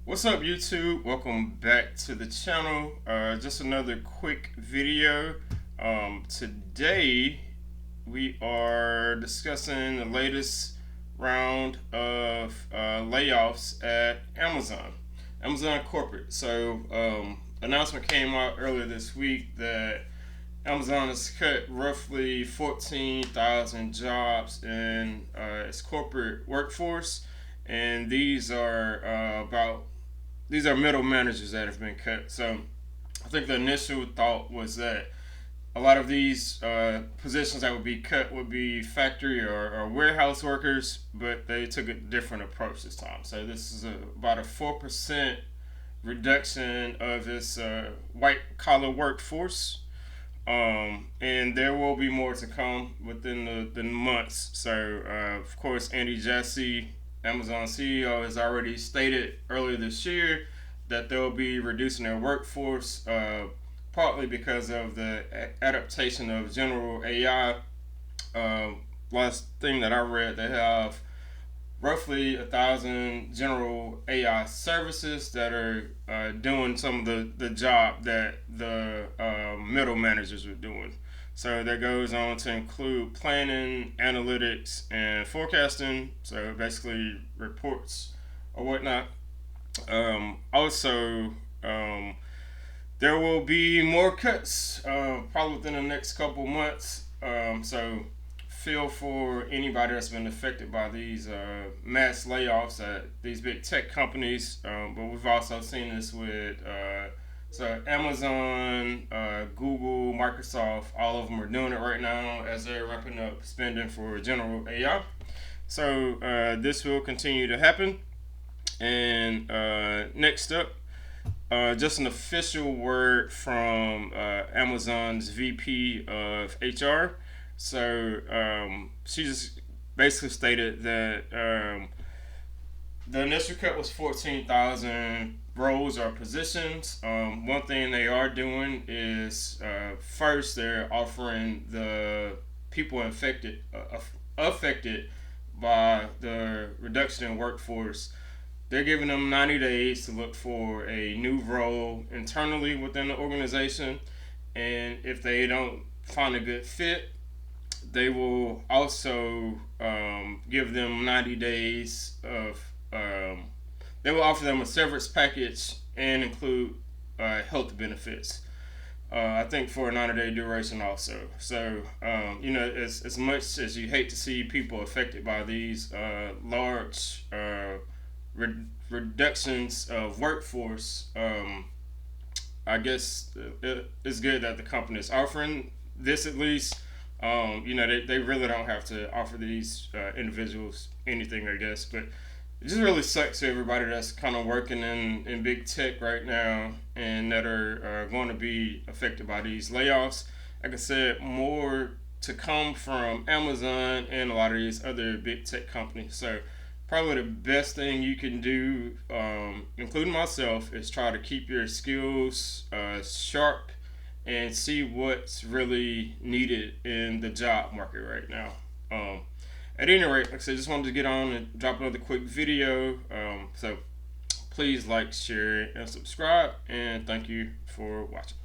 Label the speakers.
Speaker 1: What's up, YouTube? Welcome back to the channel. Just another quick video. Today we are discussing the latest round of layoffs at Amazon corporate. So announcement came out earlier this week that Amazon has cut roughly 14,000 jobs in its corporate workforce, and these are middle managers that have been cut. So I think the initial thought was that a lot of these positions that would be cut would be factory or warehouse workers, but they took a different approach this time. So this is about a 4% reduction of this white collar workforce. And there will be more to come within the months. So, of course, Andy Jassy, Amazon CEO, has already stated earlier this year that they'll be reducing their workforce, partly because of the adaptation of general AI. Last thing that I read, they have roughly 1,000 general AI services that are doing some of the job that the middle managers were doing. So that goes on to include planning, analytics, and forecasting. So basically reports or whatnot. Also, there will be more cuts probably within the next couple months. So feel for anybody that's been affected by these mass layoffs at these big tech companies. But we've also seen this with so Amazon, Google, Microsoft, all of them are doing it right now as they're ramping up spending for general AI. So this will continue to happen. And next up, just an official word from Amazon's VP of HR. So she just basically stated that the initial cut was 14,000 roles or positions. One thing they are doing is first they're offering the people affected by the reduction in workforce. They're giving them 90 days to look for a new role internally within the organization, and if they don't find a good fit, they will also give them 90 days of they will offer them a severance package and include health benefits. I think for a 90-day duration also. So as much as you hate to see people affected by these large reductions of workforce, I guess it's good that the company is offering this at least. They really don't have to offer these individuals anything, I guess, but it just really sucks to everybody that's kind of working in big tech right now and that are going to be affected by these layoffs. Like I said, more to come from Amazon and a lot of these other big tech companies. So probably the best thing you can do, including myself, is try to keep your skills sharp and see what's really needed in the job market right now. At any rate, like I said, just wanted to get on and drop another quick video. So please like, share, and subscribe. And thank you for watching.